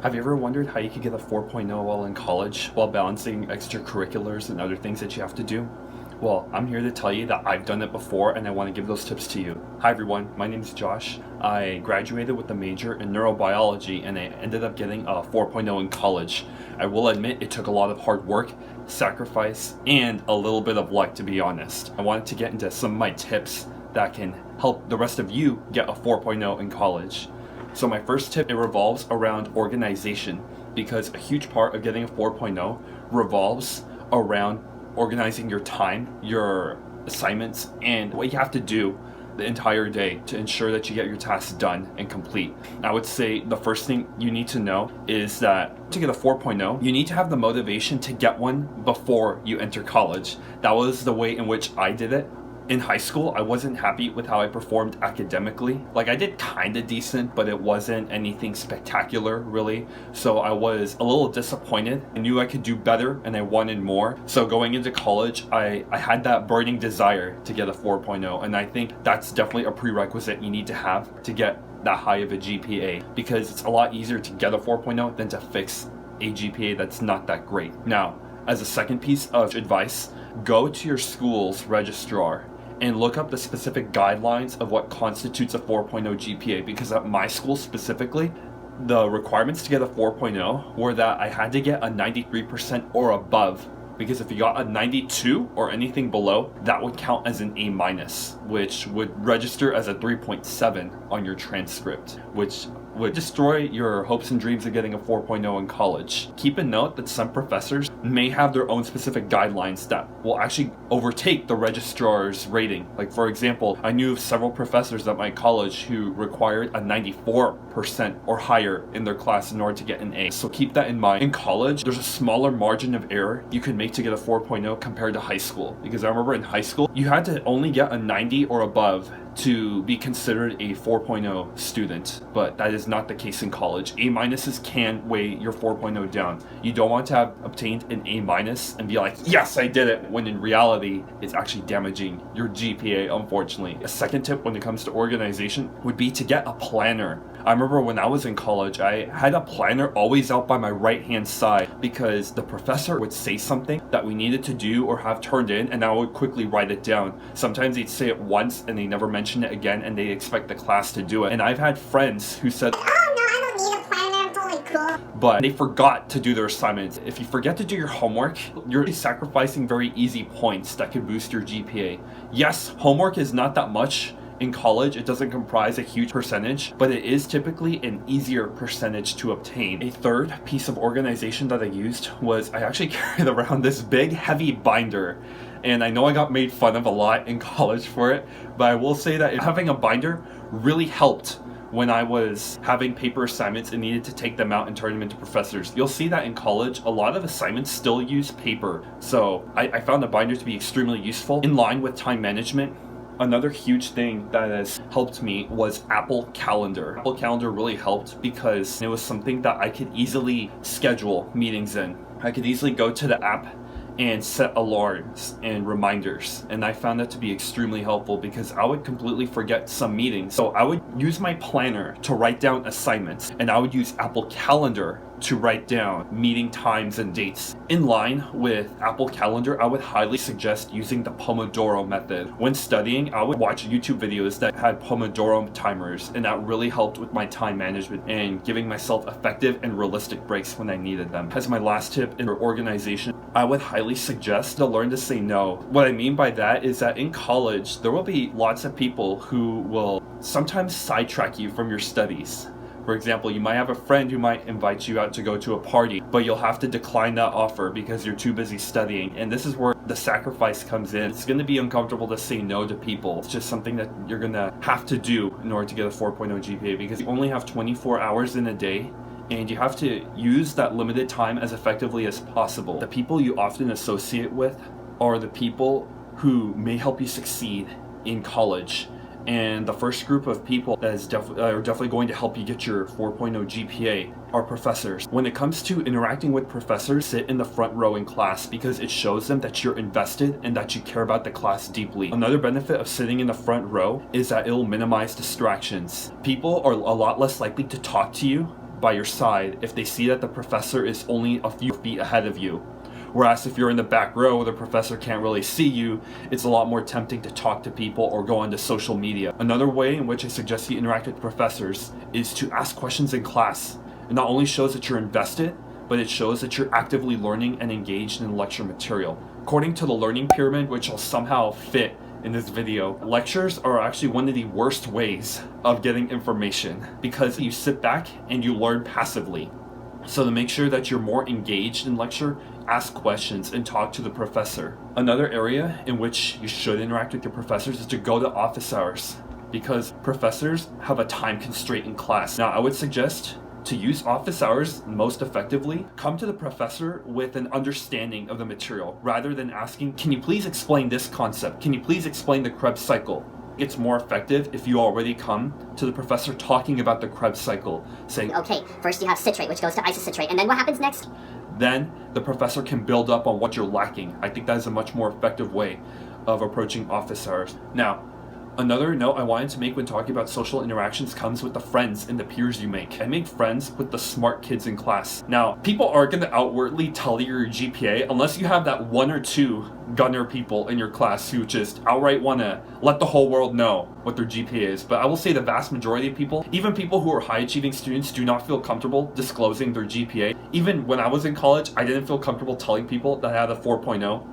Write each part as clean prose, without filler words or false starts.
Have you ever wondered how you could get a 4.0 while in college while balancing extracurriculars and other things that you have to do? Well, I'm here to tell you that I've done it before and I want to give those tips to you. Hi everyone, my name is Josh. I graduated with a major in neurobiology and I ended up getting a 4.0 in college. I will admit it took a lot of hard work, sacrifice, and a little bit of luck, to be honest. I wanted to get into some of my tips that can help the rest of you get a 4.0 in college. So my first tip, it revolves around organization, because a huge part of getting a 4.0 revolves around organizing your time, your assignments, and what you have to do the entire day to ensure that you get your tasks done and complete. I would say the first thing you need to know is that to get a 4.0, you need to have the motivation to get one before you enter college. That was the way in which I did it. In high school, I wasn't happy with how I performed academically. Like, I did kind of decent, but it wasn't anything spectacular, really. So I was a little disappointed. I knew I could do better and I wanted more. So going into college, I had that burning desire to get a 4.0. And I think that's definitely a prerequisite you need to have to get that high of a GPA, because it's a lot easier to get a 4.0 than to fix a GPA that's not that great. Now, as a second piece of advice, go to your school's registrar and look up the specific guidelines of what constitutes a 4.0 GPA, because at my school specifically, the requirements to get a 4.0 were that I had to get a 93% or above, because if you got a 92 or anything below, that would count as an A-, which would register as a 3.7 on your transcript, which would destroy your hopes and dreams of getting a 4.0 in college. Keep a note that some professors may have their own specific guidelines that will actually overtake the registrar's rating. Like, for example, I knew of several professors at my college who required a 94% or higher in their class in order to get an A. So keep that in mind. In college, there's a smaller margin of error you can make to get a 4.0 compared to high school. Because I remember in high school, you had to only get a 90 or above to be considered a 4.0 student, but that is not the case in college. A- can weigh your 4.0 down. You don't want to have obtained an A- and be like, yes, I did it, when in reality, it's actually damaging your GPA, unfortunately. A second tip when it comes to organization would be to get a planner. I remember when I was in college, I had a planner always out by my right-hand side, because the professor would say something that we needed to do or have turned in, and I would quickly write it down. Sometimes they'd say it once and they never mention it again, and they expect the class to do it. And I've had friends who said, "Oh no, I don't need a planner, I'm totally cool," but they forgot to do their assignments. If you forget to do your homework, you're sacrificing very easy points that could boost your GPA. Yes, homework is not that much in college. It doesn't comprise a huge percentage, but it is typically an easier percentage to obtain. A third piece of organization that I used was I actually carried around this big, heavy binder. And I know I got made fun of a lot in college for it, but I will say that having a binder really helped when I was having paper assignments and needed to take them out and turn them into professors. You'll see that in college, a lot of assignments still use paper. So I found the binder to be extremely useful in line with time management. Another huge thing that has helped me was Apple Calendar. Apple Calendar really helped because it was something that I could easily schedule meetings in. I could easily go to the app and set alarms and reminders, and I found that to be extremely helpful because I would completely forget some meetings. So I would use my planner to write down assignments, and I would use Apple Calendar to write down meeting times and dates. In line with Apple Calendar, I would highly suggest using the Pomodoro method. When studying, I would watch YouTube videos that had Pomodoro timers, and that really helped with my time management and giving myself effective and realistic breaks when I needed them. As my last tip in organization, I would highly suggest to learn to say no. What I mean by that is that in college, there will be lots of people who will sometimes sidetrack you from your studies. For example, you might have a friend who might invite you out to go to a party, but you'll have to decline that offer because you're too busy studying. And this is where the sacrifice comes in. It's going to be uncomfortable to say no to people. It's just something that you're going to have to do in order to get a 4.0 GPA, because you only have 24 hours in a day, and you have to use that limited time as effectively as possible. The people you often associate with are the people who may help you succeed in college. And the first group of people that are definitely going to help you get your 4.0 GPA are professors. When it comes to interacting with professors, sit in the front row in class because it shows them that you're invested and that you care about the class deeply. Another benefit of sitting in the front row is that it'll minimize distractions. People are a lot less likely to talk to you by your side if they see that the professor is only a few feet ahead of you. Whereas if you're in the back row, the professor can't really see you, it's a lot more tempting to talk to people or go onto social media. Another way in which I suggest you interact with professors is to ask questions in class. It not only shows that you're invested, but it shows that you're actively learning and engaged in lecture material. According to the learning pyramid, which I'll somehow fit in this video, lectures are actually one of the worst ways of getting information because you sit back and you learn passively. So to make sure that you're more engaged in lecture, ask questions and talk to the professor. Another area in which you should interact with your professors is to go to office hours, because professors have a time constraint in class. Now, I would suggest to use office hours most effectively, come to the professor with an understanding of the material rather than asking, can you please explain this concept? Can you please explain the Krebs cycle? It's more effective if you already come to the professor talking about the Krebs cycle, saying, okay, first you have citrate, which goes to isocitrate, and then what happens next? Then the professor can build up on what you're lacking. I think that is a much more effective way of approaching office hours. Now, another note I wanted to make when talking about social interactions comes with the friends and the peers you make. I make friends with the smart kids in class. Now, people aren't going to outwardly tell you your GPA unless you have that one or two gunner people in your class who just outright want to let the whole world know what their GPA is. But I will say the vast majority of people, even people who are high achieving students, do not feel comfortable disclosing their GPA. Even when I was in college, I didn't feel comfortable telling people that I had a 4.0.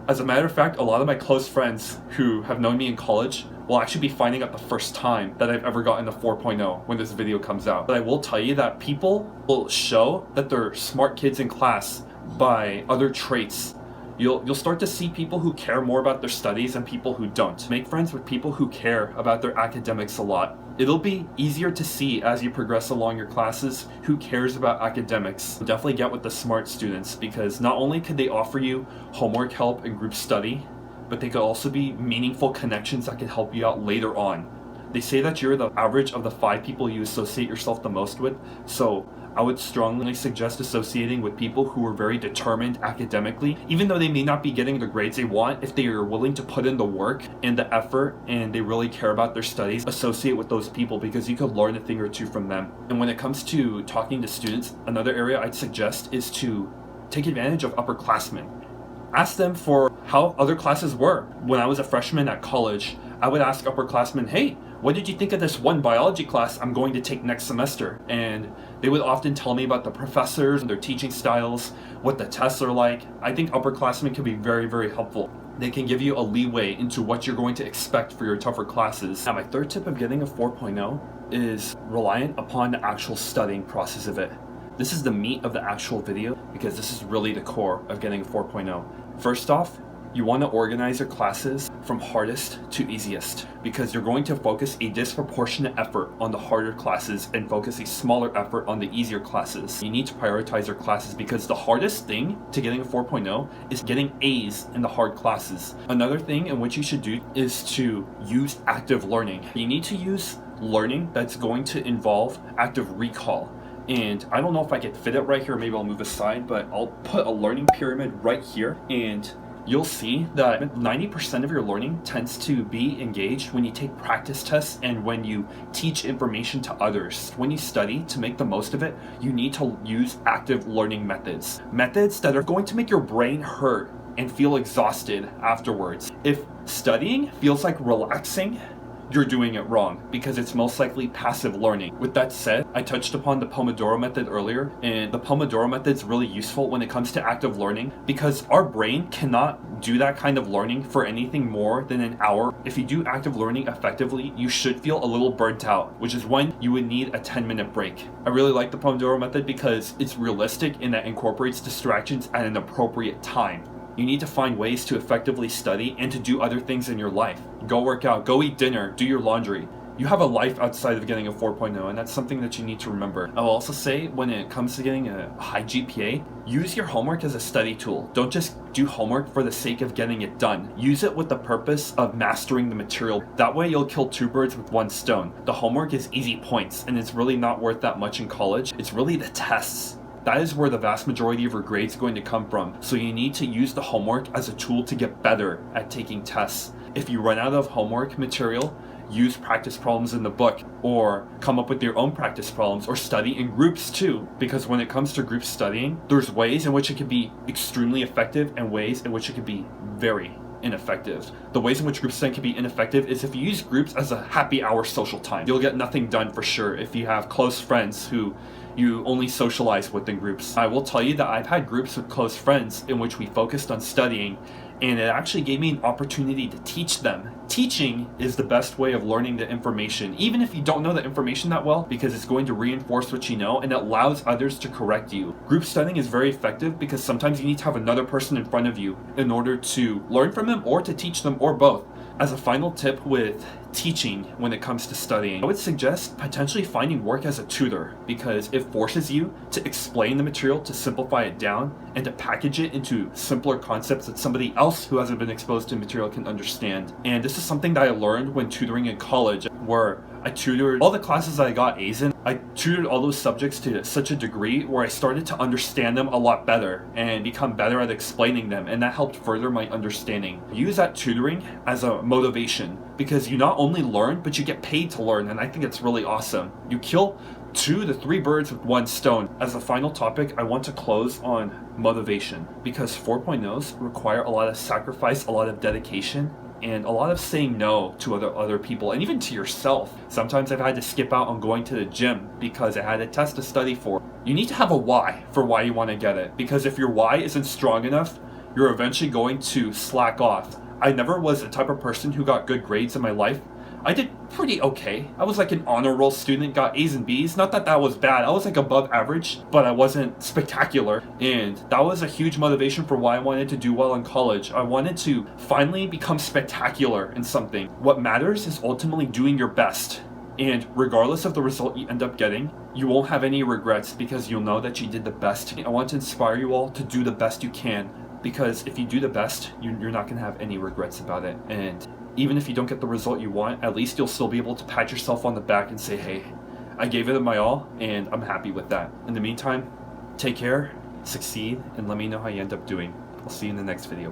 As a matter of fact, a lot of my close friends who have known me in college will actually be finding out the first time that I've ever gotten a 4.0 when this video comes out. But I will tell you that people will show that they're smart kids in class by other traits. You'll start to see people who care more about their studies and people who don't. Make friends with people who care about their academics a lot. It'll be easier to see as you progress along your classes who cares about academics. Definitely get with the smart students, because not only could they offer you homework help and group study, but they could also be meaningful connections that could help you out later on. They say that you're the average of the 5 people you associate yourself the most with, so I would strongly suggest associating with people who are very determined academically. Even though they may not be getting the grades they want, if they are willing to put in the work and the effort and they really care about their studies, associate with those people because you could learn a thing or two from them. And when it comes to talking to students, another area I'd suggest is to take advantage of upperclassmen. Ask them for how other classes were. When I was a freshman at college, I would ask upperclassmen, hey, what did you think of this one biology class I'm going to take next semester? And they would often tell me about the professors and their teaching styles, what the tests are like. I think upperclassmen can be very, very helpful. They can give you a leeway into what you're going to expect for your tougher classes. Now, my third tip of getting a 4.0 is reliant upon the actual studying process of it. This is the meat of the actual video because this is really the core of getting a 4.0. First off, you want to organize your classes from hardest to easiest because you're going to focus a disproportionate effort on the harder classes and focus a smaller effort on the easier classes. You need to prioritize your classes because the hardest thing to getting a 4.0 is getting A's in the hard classes. Another thing in which you should do is to use active learning. You need to use learning that's going to involve active recall. And I don't know if I can fit it right here, maybe I'll move aside, but I'll put a learning pyramid right here, and you'll see that 90% of your learning tends to be engaged when you take practice tests and when you teach information to others. When you study, to make the most of it, you need to use active learning methods. Methods that are going to make your brain hurt and feel exhausted afterwards. If studying feels like relaxing, you're doing it wrong because it's most likely passive learning. With that said, I touched upon the Pomodoro method earlier, and the Pomodoro method is really useful when it comes to active learning because our brain cannot do that kind of learning for anything more than an hour. If you do active learning effectively, you should feel a little burnt out, which is when you would need a 10-minute break. I really like the Pomodoro method because it's realistic in that it incorporates distractions at an appropriate time. You need to find ways to effectively study and to do other things in your life. Go work out, go eat dinner, do your laundry. You have a life outside of getting a 4.0, and that's something that you need to remember. I'll also say when it comes to getting a high GPA, use your homework as a study tool. Don't just do homework for the sake of getting it done. Use it with the purpose of mastering the material. That way you'll kill 2 birds with 1 stone. The homework is easy points, and it's really not worth that much in college. It's really the tests. That is where the vast majority of your grades are going to come from. So you need to use the homework as a tool to get better at taking tests. If you run out of homework material, use practice problems in the book or come up with your own practice problems or study in groups too. Because when it comes to group studying, there's ways in which it can be extremely effective and ways in which it can be very ineffective. The ways in which group studying can be ineffective is if you use groups as a happy hour social time. You'll get nothing done for sure if you have close friends who you only socialize with in groups. I will tell you that I've had groups with close friends in which we focused on studying, and it actually gave me an opportunity to teach them. Teaching is the best way of learning the information, even if you don't know the information that well, because it's going to reinforce what you know and it allows others to correct you. Group studying is very effective because sometimes you need to have another person in front of you in order to learn from them or to teach them, or both. As a final tip with teaching when it comes to studying, I would suggest potentially finding work as a tutor, because it forces you to explain the material, to simplify it down, and to package it into simpler concepts that somebody else who hasn't been exposed to material can understand. And this is something that I learned when tutoring in college, where I tutored all the classes that I got A's in. I tutored all those subjects to such a degree where I started to understand them a lot better and become better at explaining them, and that helped further my understanding. Use that tutoring as a motivation, because you not only learn, but you get paid to learn, and I think it's really awesome. You kill 2 to 3 birds with one stone. As a final topic, I want to close on motivation, because 4.0s require a lot of sacrifice, a lot of dedication, and a lot of saying no to other people, and even to yourself. Sometimes I've had to skip out on going to the gym because I had a test to study for. You need to have a why for why you want to get it, because if your why isn't strong enough, you're eventually going to slack off. I never was the type of person who got good grades in my life. I did pretty okay. I was like an honor roll student, got A's and B's. Not that that was bad. I was like above average, but I wasn't spectacular. And that was a huge motivation for why I wanted to do well in college. I wanted to finally become spectacular in something. What matters is ultimately doing your best. And regardless of the result you end up getting, you won't have any regrets because you'll know that you did the best. I want to inspire you all to do the best you can, because if you do the best, you're not going to have any regrets about it. And even if you don't get the result you want, at least you'll still be able to pat yourself on the back and say, hey, I gave it my all and I'm happy with that. In the meantime, take care, succeed, and let me know how you end up doing. I'll see you in the next video.